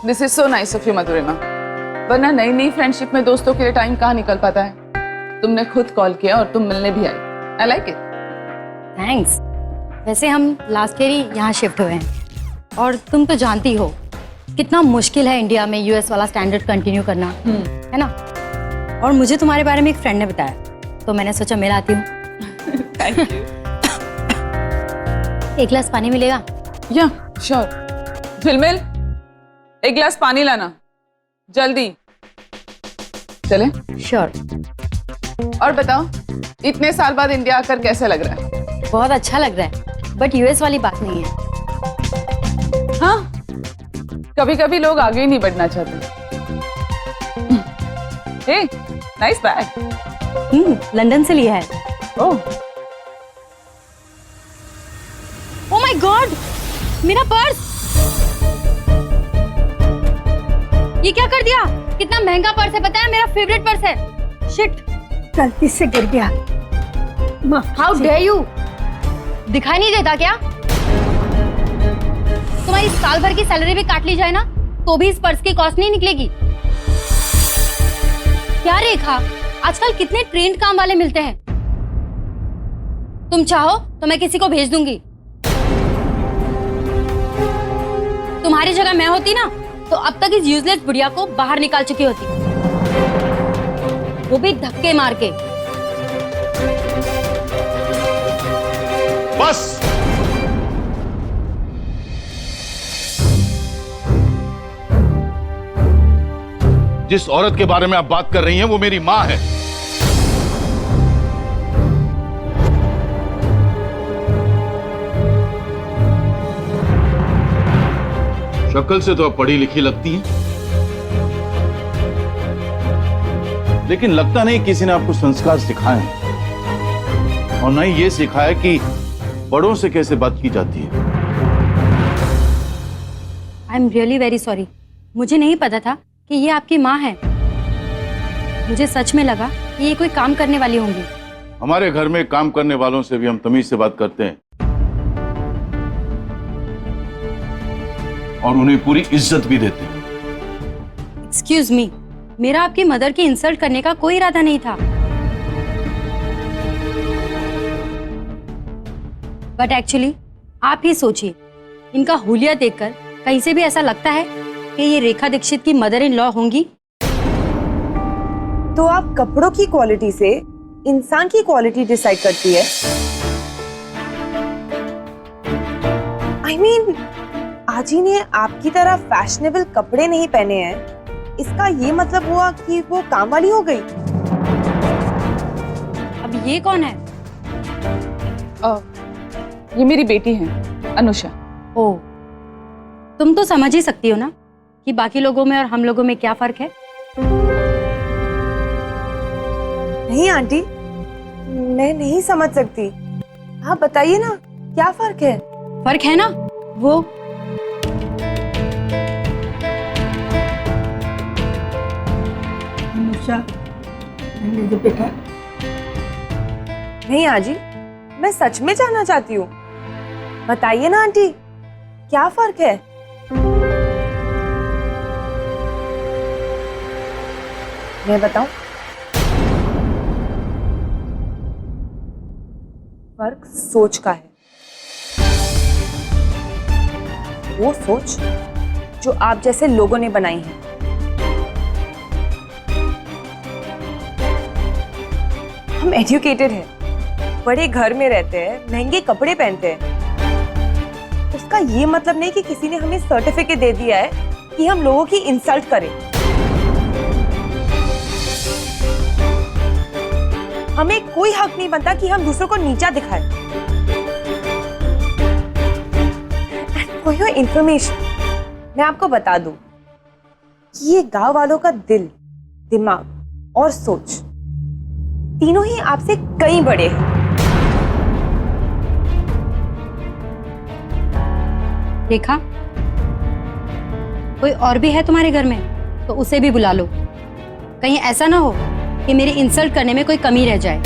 This is so nice of you Madhurima, वरना नई नई फ्रेंडशिप में दोस्तों के लिए टाइम कहाँ निकल पाता है। तुमने खुद कॉल किया और तुम मिलने भी आई। I like it. थैंक्स। वैसे हम लास्ट ईयर ही यहाँ शिफ्ट हुए हैं और तुम तो जानती हो कितना मुश्किल है इंडिया में यूएस वाला स्टैंडर्ड कंटिन्यू करना, है ना। और मुझे तुम्हारे बारे में एक फ्रेंड ने बताया तो मैंने सोचा मिल आती हूँ। Thank you. एक गिलास पानी मिलेगा? या श्योर। झिलमिल, एक गिलास पानी लाना जल्दी। चले? श्योर। और बताओ, इतने साल बाद इंडिया आकर कैसा लग रहा है? बहुत अच्छा लग रहा है, बट यूएस वाली बात नहीं है। हाँ, कभी कभी लोग आगे ही नहीं बढ़ना चाहते। हे, नाइस बैग। लंदन से लिया है। ओह, ओह माय गॉड, मेरा पर्स! ये क्या कर दिया? कितना महंगा पर्स है, पता है? मेरा फेवरेट पर्स है। शिट, गलती से गिर गया। How dare you! दिखाई नहीं देता क्या? तुम्हारी साल भर की सैलरी भी काट ली जाए ना तो भी इस पर्स की कॉस्ट नहीं निकलेगी। क्या रेखा, आजकल कितने ट्रेंड काम वाले मिलते हैं। तुम चाहो तो मैं किसी को भेज दूंगी। तुम्हारी जगह मैं होती ना तो अब तक इस यूजलेस बुढ़िया को बाहर निकाल चुकी होती, वो भी धक्के मार के। बस जिस औरत के बारे में आप बात कर रही हैं वो मेरी मां है। शक्ल से तो आप पढ़ी लिखी लगती हैं, लेकिन लगता नहीं किसी ने आपको संस्कार सिखाए हैं और न ही ये सिखाया कि बड़ों से कैसे बात की जाती है। I am really very sorry, मुझे नहीं पता था कि ये आपकी माँ है। मुझे सच में लगा कि ये कोई काम करने वाली होंगी। हमारे घर में काम करने वालों से भी हम तमीज से बात करते हैं और उन्हें पूरी इज्जत भी देते हैं। एक्सक्यूज मी, मेरा आपकी मदर की इंसल्ट करने का कोई इरादा नहीं था, बट एक्चुअली आप ही सोचिए, इनका हुलिया देखकर कहीं से भी ऐसा लगता है कि ये रेखा दीक्षित की मदर इन लॉ होंगी। तो आप कपड़ों की क्वालिटी से इंसान की क्वालिटी डिसाइड करती है? आई मीन, आजी ने आपकी तरह फैशनेबल कपड़े नहीं पहने हैं, इसका ये मतलब हुआ कि वो काम वाली हो गई? अब ये कौन है? ये मेरी बेटी है अनुषा। ओ, तुम तो समझ ही सकती हो ना कि बाकी लोगों में और हम लोगों में क्या फर्क है। नहीं आंटी, मैं नहीं समझ सकती। आप बताइए ना, क्या फर्क है? फर्क है ना, वो अनुषा, बेटा। नहीं आजी, मैं सच में जानना चाहती हूँ। बताइए ना आंटी, क्या फर्क है? मैं बताऊं? फर्क सोच का है। वो सोच जो आप जैसे लोगों ने बनाई है। हम एजुकेटेड हैं, बड़े घर में रहते हैं, महंगे कपड़े पहनते हैं। उसका ये मतलब नहीं कि किसी ने हमें सर्टिफिकेट दे दिया है कि हम लोगों की इंसल्ट करें। हमें कोई हक नहीं बनता कि हम दूसरों को नीचा दिखाएं। फॉर योर इंफॉर्मेशन, मैं आपको बता दूं कि ये गांव वालों का दिल, दिमाग और सोच तीनों ही आपसे कहीं बड़े हैं। रेखा, कोई और भी है तुम्हारे घर में तो उसे भी बुला लो। कहीं ऐसा ना हो कि मेरी इंसल्ट करने में कोई कमी रह जाए।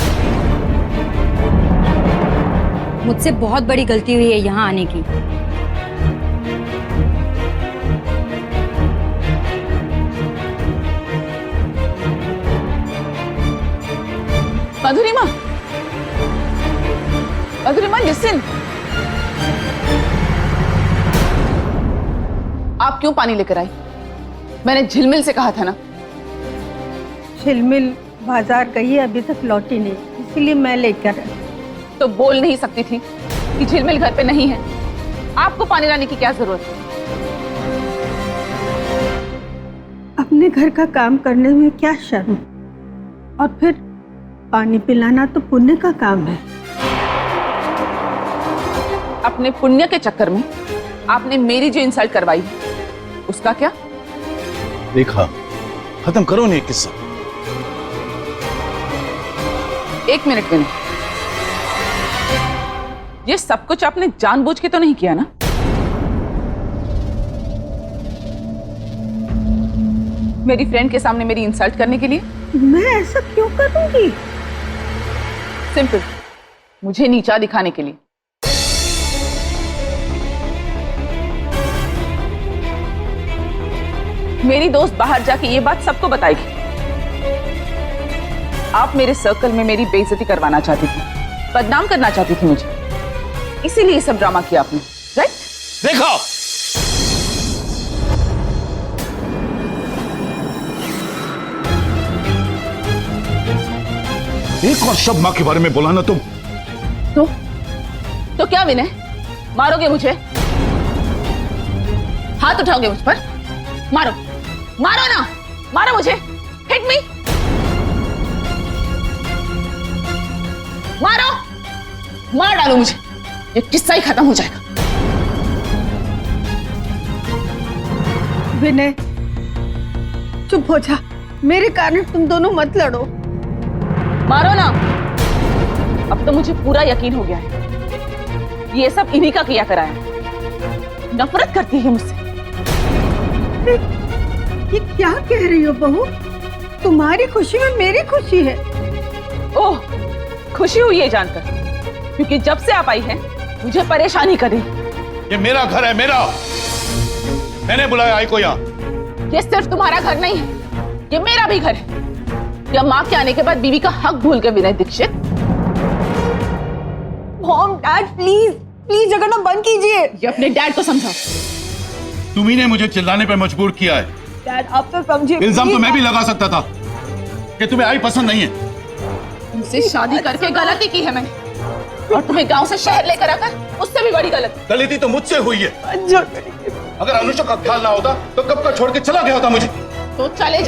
मुझसे बहुत बड़ी गलती हुई है यहाँ आने की। मधुरिमा, मधुरिमा लिसन। आप क्यों पानी लेकर आई? मैंने झिलमिल से कहा था ना। झिलमिल बाजार गई है, अभी तक लौटी नहीं, इसीलिए मैं लेकर आई। तो बोल नहीं सकती थी कि झिलमिल घर पे नहीं है? आपको पानी लाने की क्या जरूरत है? अपने घर का काम करने में क्या शर्म, और फिर पानी पिलाना तो पुण्य का काम है। अपने पुण्य के चक्कर में आपने मेरी जो इंसल्ट करवाई है उसका क्या? देखा, खत्म करो नहीं किस्सा। एक मिनट में नहीं, ये सब कुछ आपने जानबूझ के तो नहीं किया ना? मेरी फ्रेंड के सामने मेरी इंसल्ट करने के लिए? मैं ऐसा क्यों करूंगी? सिंपल, मुझे नीचा दिखाने के लिए। मेरी दोस्त बाहर जाके ये बात सबको बताएगी। आप मेरे सर्कल में मेरी बेइज्जती करवाना चाहती थी, बदनाम करना चाहती थी मुझे, इसीलिए सब ड्रामा किया आपने, राइट? देखा, एक और शब्द मां के बारे में बोला ना तुम। तो क्या विनय, मारोगे मुझे? हाथ उठाओगे मुझ पर? मारो, मारो ना, मारो मुझे, हिट मी, मारो, मार डालो मुझे, ये किस्सा ही खत्म हो जाएगा। विनय, चुप हो जा, मेरे कारण तुम दोनों मत लड़ो। मारो ना। अब तो मुझे पूरा यकीन हो गया है, ये सब इन्हीं का किया करा है। नफरत करती है मुझसे। ये क्या कह रही हो बहू? तुम्हारी खुशी में मेरी खुशी है। ओह, खुशी हुई है जानकर, क्योंकि जब से आप आई हैं मुझे परेशानी कर रही। ये मेरा घर है, मेरा। मैंने बुलाया आई को यहाँ। ये सिर्फ तुम्हारा घर नहीं है, ये मेरा भी घर है। क्या माँ के आने के बाद बीवी का हक भूल गए Vinay Dixit? Mom, dad, please please जगह ना बंद कीजिए। ये अपने डैड को समझाओ। तुम्ही ने मुझे चिल्लाने पे मजबूर किया है। डैड, आप तो समझिए। इल्जाम तो मैं भी लगा सकता था कि तुम्हें आई पसंद नहीं है। तुमसे शादी करके गलती की है मैंने, और तुम्हें गांव से शहर लेकर आकर उससे भी बड़ी गलती। गलती तो मुझसे हुई है। अगर अनुषा का ख्याल ना होता तो कब का छोड़ के चला गया होता मुझे। तो चले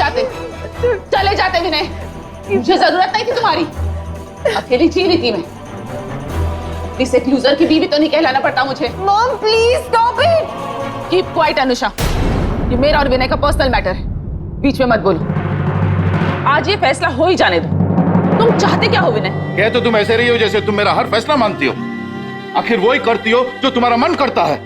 जाते विनय, मुझे जरूरत नहीं थी तुम्हारी। अकेली जी रही थी मैं। इस एक लूजर की बीवी तो नहीं कहलाना पड़ता मुझे। Mom, please stop it. Keep quiet Anusha, ये मेरा और विनय का पर्सनल मैटर है, बीच में मत बोलो। आज ये फैसला हो ही जाने दो। तुम चाहते क्या हो विनय? कह तो तुम ऐसे रही हो जैसे तुम मेरा हर फैसला मानती हो। आखिर वो ही करती हो जो तुम्हारा मन करता है।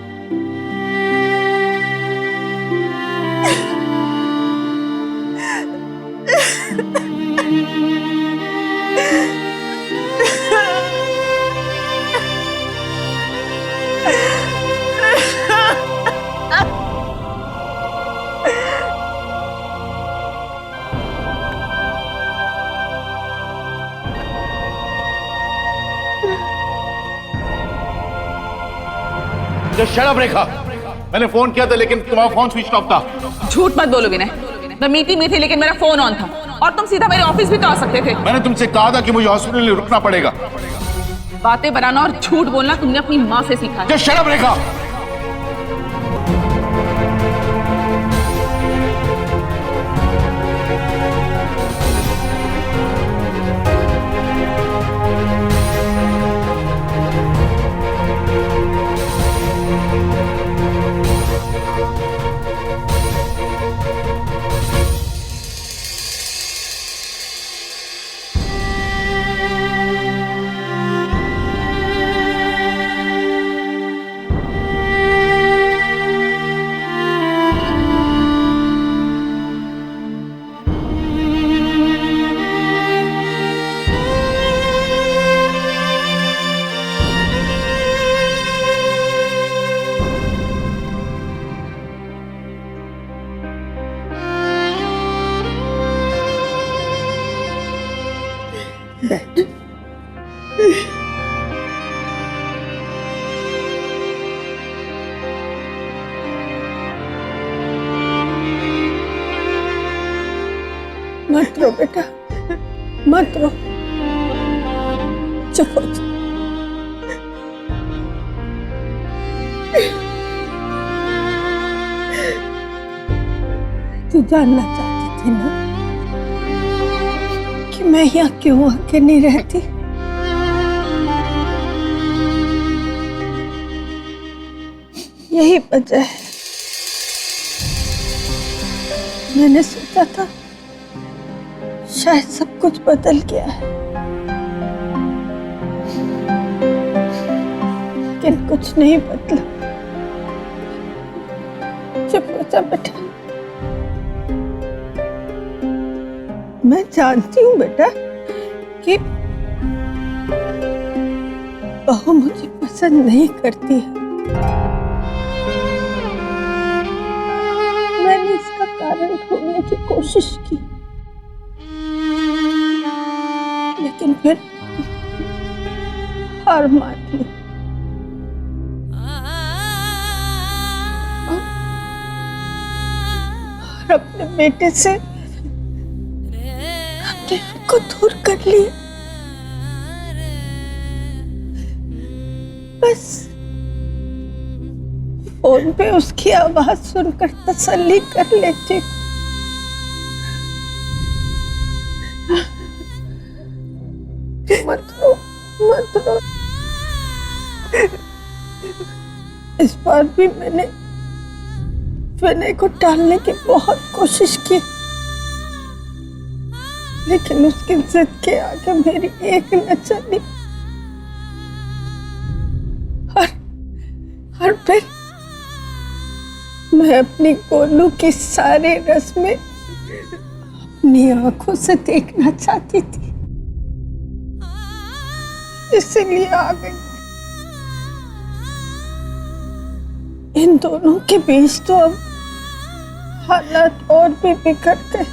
शट अप रेखा, मैंने फोन किया था लेकिन तुम्हारा फोन स्विच ऑफ था। झूठ मत बोलो विनय, मैं मीटिंग में थी लेकिन मेरा फोन ऑन था, और तुम सीधा मेरे ऑफिस भी तो आ सकते थे। मैंने तुमसे कहा था कि मुझे हॉस्पिटल में रुकना पड़ेगा। बातें बनाना और झूठ बोलना तुमने अपनी माँ से सीखा है। शट अप रेखा। बहन। मत रो बेटा, मत रो, चुप हो जा। तू जानना चाहती थी ना कि मैं यहाँ क्यों आके नहीं रहती? यही वजह है। मैंने सोचा था शायद सब कुछ बदल गया है, लेकिन कुछ नहीं बदला। चुप हो जा बेटा। मैं जानती हूँ बेटा कि बहू मुझे पसंद नहीं करती है। मैंने इसका कारण ढूंढने की कोशिश की, लेकिन फिर हार मान ली। और अपने बेटे से अपने आप को दूर कर लिया। बस फोन पे उसकी आवाज सुनकर तसल्ली कर लेती हूँ। मत रो, मत रो। इस बार भी मैंने विनय को टालने की बहुत कोशिश की, लेकिन उसकी जिद के आगे मेरी एक न चली। और फिर मैं अपनी गोलू की सारे रस्में अपनी आंखों से देखना चाहती थी, इसलिए आ गई। इन दोनों के बीच तो अब हालात और भी बिगड़ गए।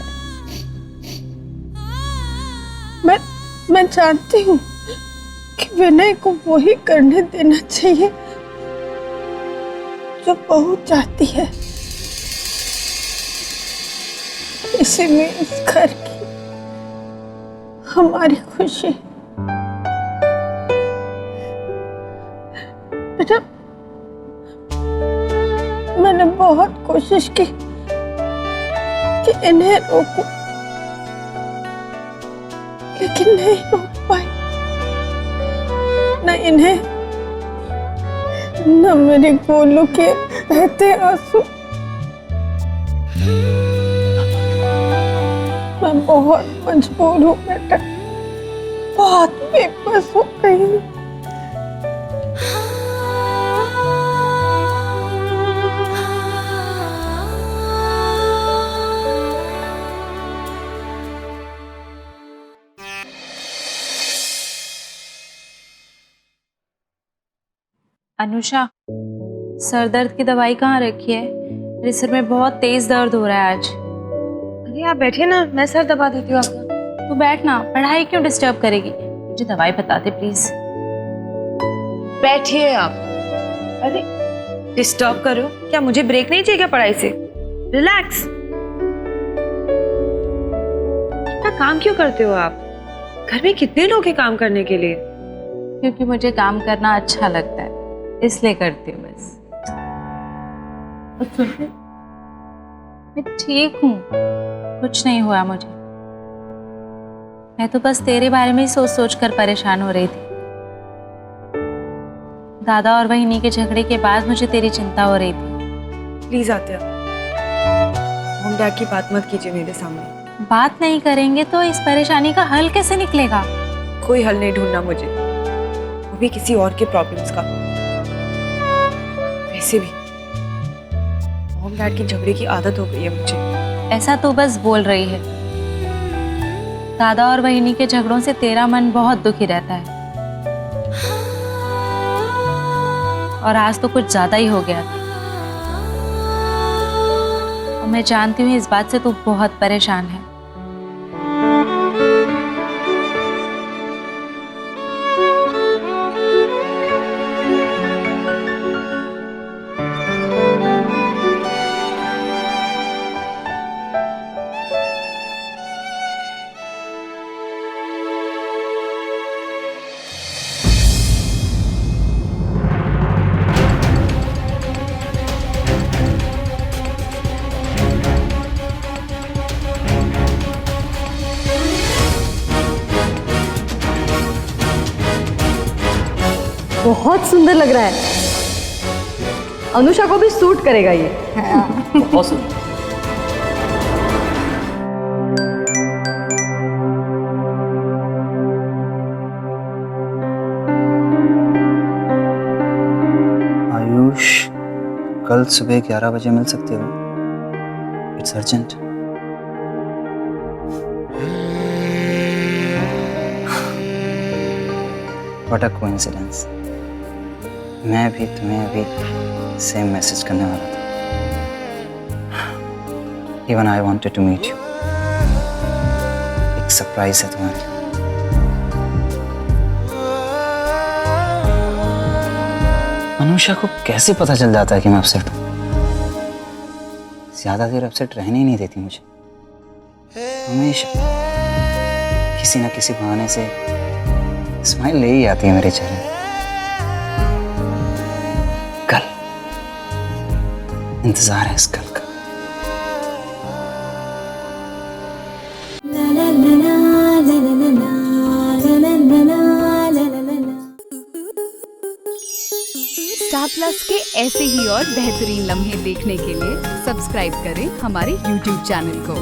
मैं जानती हूँ कि विनय को वही करने देना चाहिए जो बहू चाहती है। इसी में इस घर की हमारी खुशी। बेटा, मैंने बहुत कोशिश की कि इन्हें रोकूं, लेकिन नहीं रोक पाई। न इन्हें, न मेरे गोलू के बहते आंसू। मैं बहुत मजबूर हूँ बेटा, बहुत बेबस हो गई हूँ। अनुषा, सर दर्द की दवाई कहाँ रखी है? मेरे सिर में बहुत तेज दर्द हो रहा है आज। अरे आप बैठिए ना, मैं सर दबा देती हूँ आपका। तू बैठ ना, पढ़ाई क्यों डिस्टर्ब करेगी? मुझे दवाई बता दे प्लीज। बैठिए आप। अरे डिस्टर्ब करो क्या? मुझे ब्रेक नहीं चाहिए क्या पढ़ाई से? रिलैक्स। इतना काम क्यों करते हो आप? घर में कितने लोग हैं काम करने के लिए? क्योंकि मुझे काम करना अच्छा लगता है, इसलिए करती हूँ बस। मैं ठीक हूँ, कुछ नहीं हुआ मुझे। मैं तो बस तेरे बारे में ही सोच सोच कर परेशान हो रही थी। दादा और वहीनी के झगड़े के बाद मुझे तेरी चिंता हो रही थी। प्लीज आत्या, मॉम डैड की बात मत कीजिए मेरे सामने। बात नहीं करेंगे तो इस परेशानी का हल कैसे निकलेगा? कोई हल नहीं ढूंढना मुझे, वो भी किसी और के प्रॉब्लम्स का। वैसे भी मॉम डैड की झगड़े की आदत हो गई है मुझे। ऐसा तो बस बोल रही है। दादा और वहीनी के झगड़ों से तेरा मन बहुत दुखी रहता है, और आज तो कुछ ज्यादा ही हो गया था। और मैं जानती हूँ इस बात से तू बहुत परेशान है। बहुत सुंदर लग रहा है। अनुषा को भी सूट करेगा ये। बहुत सुंदर। आयुष, कल सुबह 11 बजे मिल सकते हो? It's urgent. What a coincidence. मैं भी तुम्हें अभी सेम मैसेज करने वाला था। Even I wanted to meet you. एक सरप्राइज है तुम्हारे लिए। अनुषा को कैसे पता चल जाता है कि मैं अपसेट हूँ? ज्यादा देर अपसेट रहने ही नहीं देती मुझे। हमेशा किसी ना किसी बहाने से स्माइल ले ही आती है मेरे चेहरे पे। कल इंतजार है इस कल का। स्टार प्लस के ऐसे ही और बेहतरीन लम्हे देखने के लिए सब्सक्राइब करें हमारे YouTube चैनल को।